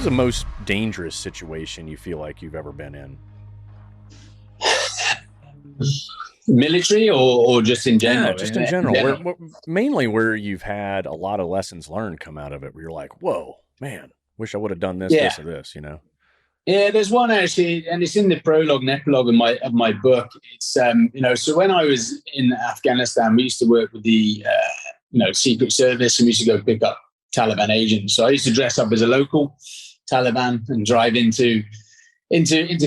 the most dangerous situation you feel like you've ever been in? Military or just in general? Yeah, just in general. Mainly where you've had a lot of lessons learned come out of it, where you're like, whoa, man, wish I would have done this, Yeah. this, or this, you know? Yeah, there's one actually, and it's in the prologue and epilogue of my book. It's so when I was in Afghanistan, we used to work with the Secret Service, and we used to go pick up Taliban agents. So I used to dress up as a local Taliban and drive into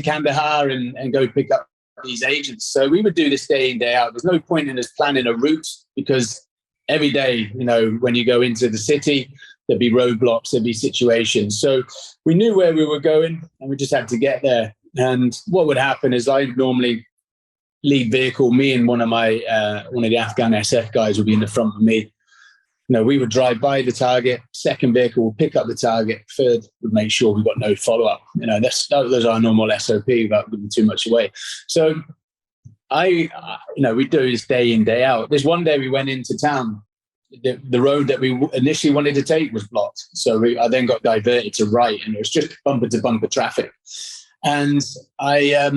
Kandahar and go pick up these agents. So we would do this day in, day out. There's no point in us planning a route, because every day, when you go into the city, there'd be roadblocks, there'd be situations. So we knew where we were going, and we just had to get there. And what would happen is I'd normally lead vehicle. Me and one of the Afghan SF guys would be in the front of me. We would drive by the target. Second vehicle would pick up the target. Third would make sure we got no follow-up. Those are our normal SOP without giving too much away. So we do this day in, day out. There's one day we went into town. The road that we initially wanted to take was blocked. So I then got diverted to right, and it was just bumper to bumper traffic. And I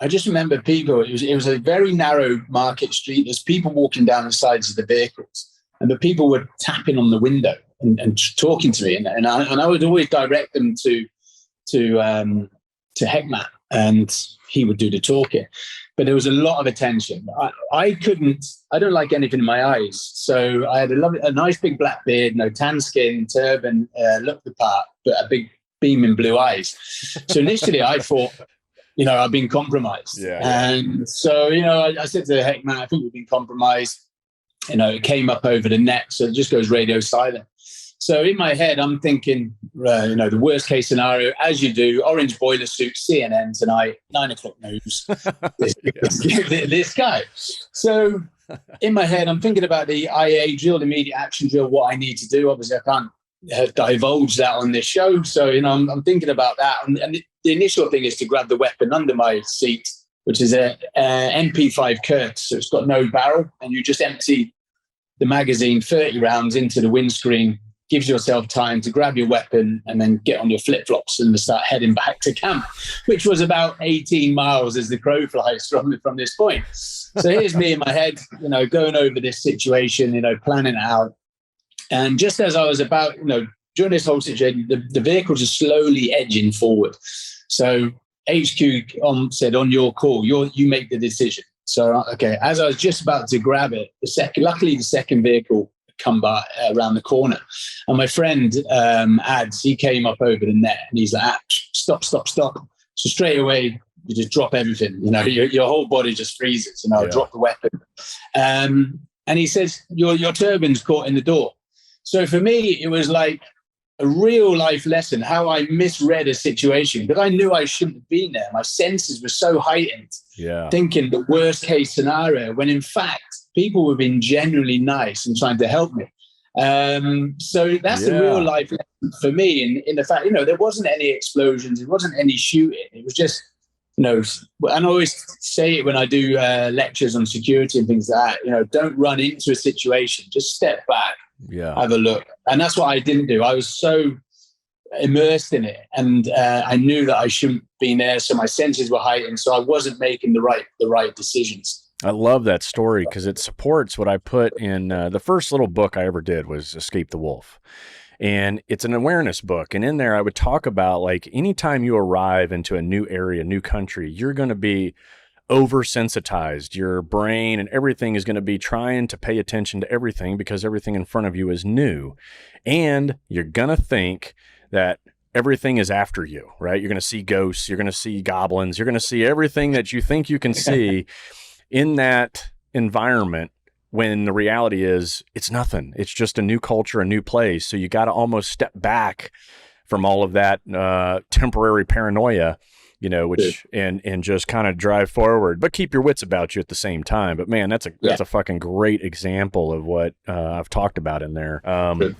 just remember people, it was a very narrow market street. There's people walking down the sides of the vehicles, and the people were tapping on the window and talking to me. And I would always direct them to Hekmat, and he would do the talking. But there was a lot of attention. I don't like anything in my eyes. So I had a nice big black beard, no tan skin, turban, looked the part, but a big beaming blue eyes. So initially I thought, I've been compromised. Yeah. And so, I said to Hekmat, I think we've been compromised. It came up over the net, so it just goes radio silent. So in my head, I'm thinking, the worst case scenario, as you do, orange boiler suit, CNN tonight, 9:00 news, this guy. So in my head, I'm thinking about the IA drill, the immediate action drill, what I need to do. Obviously, I can't divulge that on this show. So, I'm thinking about that. And the initial thing is to grab the weapon under my seat, which is a MP5 Kurtz. So it's got no barrel, and you just empty the magazine 30 rounds into the windscreen, gives yourself time to grab your weapon and then get on your flip-flops and start heading back to camp, which was about 18 miles as the crow flies from this point. So here's me in my head, going over this situation, planning it out. And just as I was about, during this whole situation, the vehicles are slowly edging forward. So HQ said, on your call, you make the decision. So, okay, as I was just about to grab it, luckily the second vehicle come by around the corner, and my friend Ads, he came up over the net, and he's like, stop. So straight away you just drop everything, your whole body just freezes, drop the weapon, and he says your turban's caught in the door. So for me it was like a real life lesson, how I misread a situation, but I knew I shouldn't have been there. My senses were so heightened, thinking the worst case scenario, when in fact people were being genuinely nice and trying to help me. So that's a real life lesson for me in the fact, there wasn't any explosions, there wasn't any shooting. It was just, and I always say it when I do lectures on security and things like that, don't run into a situation, just step back, have a look. And that's what I didn't do. I was so immersed in it, and I knew that I shouldn't be there, so my senses were heightened, so I wasn't making the right decisions. I love that story because it supports what I put in the first little book I ever did was Escape the Wolf. And it's an awareness book. And in there, I would talk about, like, anytime you arrive into a new area, new country, you're going to be oversensitized. Your brain and everything is going to be trying to pay attention to everything because everything in front of you is new. And you're going to think that everything is after you, right? You're going to see ghosts. You're going to see goblins. You're going to see everything that you think you can see in that environment, when the reality is it's nothing. It's just a new culture, a new place. So you got to almost step back from all of that temporary paranoia, and just kind of drive forward, but keep your wits about you at the same time. But man, that's a fucking great example of what I've talked about in there.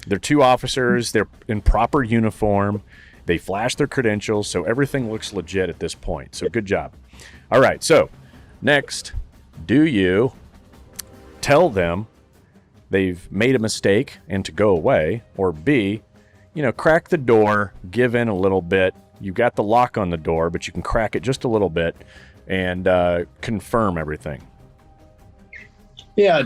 They're two officers. They're in proper uniform. They flash their credentials. So everything looks legit at this point. So good job. All right. So next, do you tell them they've made a mistake and to go away, or B, crack the door, give in a little bit. You've got the lock on the door, but you can crack it just a little bit and confirm everything. Yeah,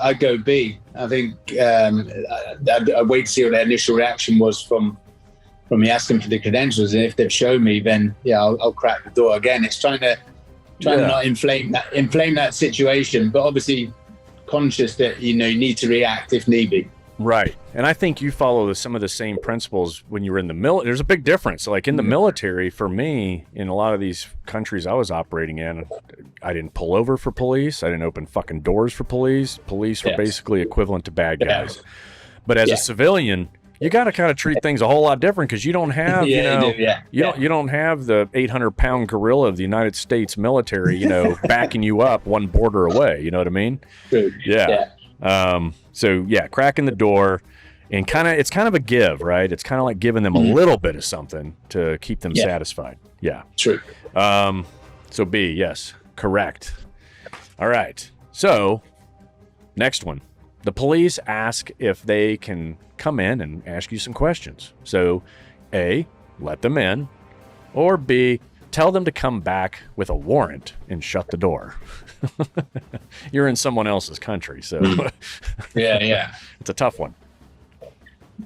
I go B. I think I'd wait to see what their initial reaction was from me asking for the credentials, and if they've shown me, then I'll crack the door. Again, it's trying to not inflame that situation, but obviously conscious that you need to react if need be. Right. And I think you follow some of the same principles when you were in the military. There's a big difference. Like in the military, for me, in a lot of these countries I was operating in, I didn't pull over for police. I didn't open fucking doors for police. Police were basically equivalent to bad guys. But as a civilian, you got to kind of treat things a whole lot different because you don't have, you don't have the 800-pound gorilla of the United States military, backing you up one border away. You know what I mean? Yeah. So cracking the door, and it's kind of a give, right? It's kind of like giving them a little bit of something to keep them satisfied. Yeah. True. So B, yes, correct. All right. So next one, the police ask if they can come in and ask you some questions. So A, let them in, or B, tell them to come back with a warrant and shut the door. You're in someone else's country, so it's a tough one.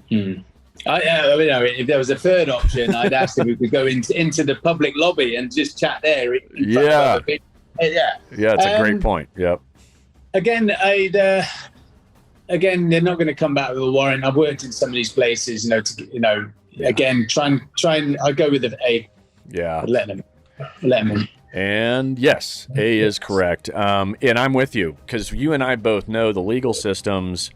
If there was a third option, I'd ask if we could go into the public lobby and just chat there. It's a great point. Yep. Again, they're not going to come back with a warrant. I've worked in some of these places, again, try and I'll go with the A. Yeah. Let them in. And yes, A is correct. And I'm with you because you and I both know the legal systems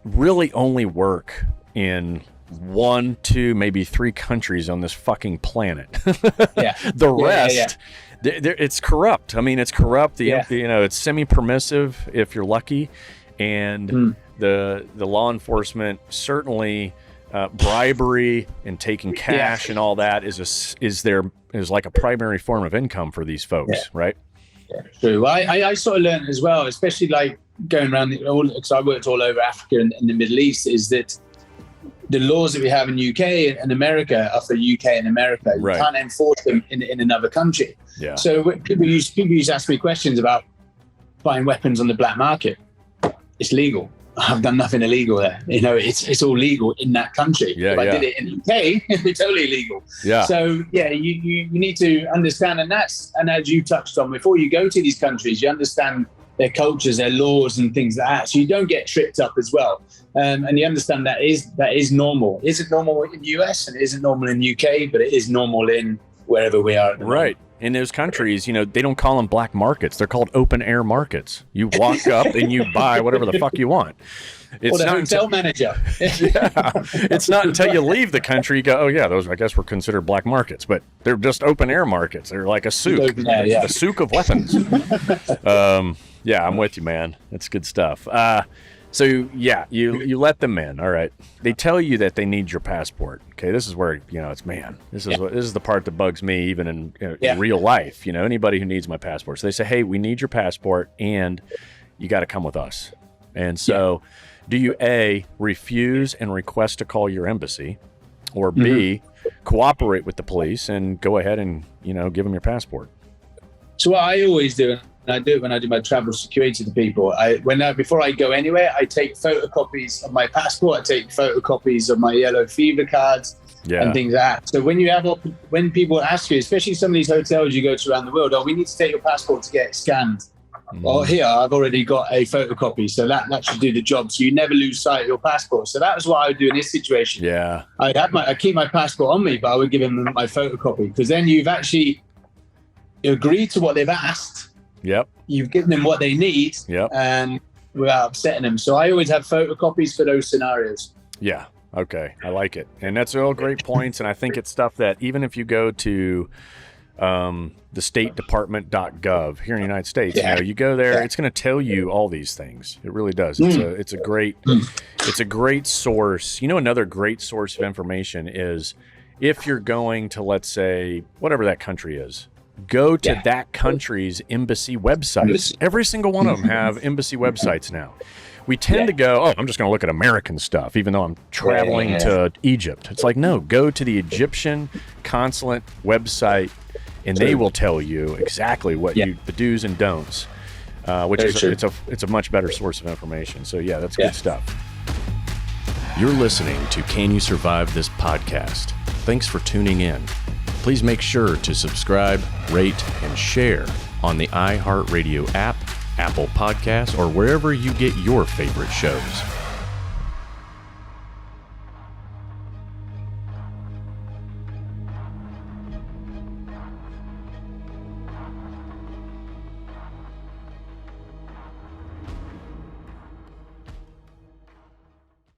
really only work in 1, 2, maybe 3 countries on this fucking planet. The rest, it's corrupt. I mean, it's corrupt. It's semi-permissive if you're lucky. And the law enforcement certainly bribery and taking cash and all that is like a primary form of income for these folks, right? Yeah, true. I sort of learned as well, especially like going around because I worked all over Africa and the Middle East, is that the laws that we have in UK and America are for UK and America. You can't enforce them in another country. Yeah. So people used to ask me questions about buying weapons on the black market. It's legal. I've done nothing illegal there. It's all legal in that country. If I did it in the UK, it'd be totally illegal. Yeah. So you need to understand, and as you touched on, before you go to these countries, you understand their cultures, their laws, and things like that. So you don't get tripped up as well. And you understand that is normal. Isn't normal in the US and it isn't normal in the UK, but it is normal in wherever we are. Right. In those countries, they don't call them black markets. They're called open air markets. You walk up and you buy whatever the fuck you want. It's not hotel manager. It's not until you leave the country you go, oh yeah, those I guess were considered black markets, but they're just open air markets. They're like a souk, a souk of weapons. I'm with you, man. That's good stuff. So you let them in. All right. They tell you that they need your passport. Okay, this is where this is the part that bugs me even in real life. Anybody who needs my passport. So they say, hey, we need your passport and you got to come with us. And so, do you A, refuse and request to call your embassy, or B, cooperate with the police and go ahead and give them your passport? So what I always do, and I do it when I do my travel security to people, before I go anywhere, I take photocopies of my passport, I take photocopies of my yellow fever cards and things like that. So when people ask you, especially some of these hotels you go to around the world, we need to take your passport to get it scanned. Or here, I've already got a photocopy, so that should do the job. So you never lose sight of your passport. So that was what I would do in this situation. Yeah, I keep my passport on me, but I would give them my photocopy, because then you've actually agreed to what they've asked. Yep. You've given them what they need. Yep. And without upsetting them. So I always have photocopies for those scenarios. Yeah. Okay. I like it. And that's all great points. And I think it's stuff that even if you go to the statedepartment.gov here in the United States, you go there, it's going to tell you all these things. It really does. It's a great source. Another great source of information is if you're going to, let's say, whatever that country is, go to that country's embassy websites. Every single one of them have embassy websites now. we tend to go, oh, I'm just going to look at American stuff, even though I'm traveling to Egypt. It's like, no, go to the Egyptian consulate website, and they will tell you exactly what the do's and don'ts, which is it's a much better source of information. So yeah, that's good stuff. You're listening to Can You Survive This podcast? Thanks for tuning in. Please make sure to subscribe, rate, and share on the iHeartRadio app, Apple Podcasts, or wherever you get your favorite shows.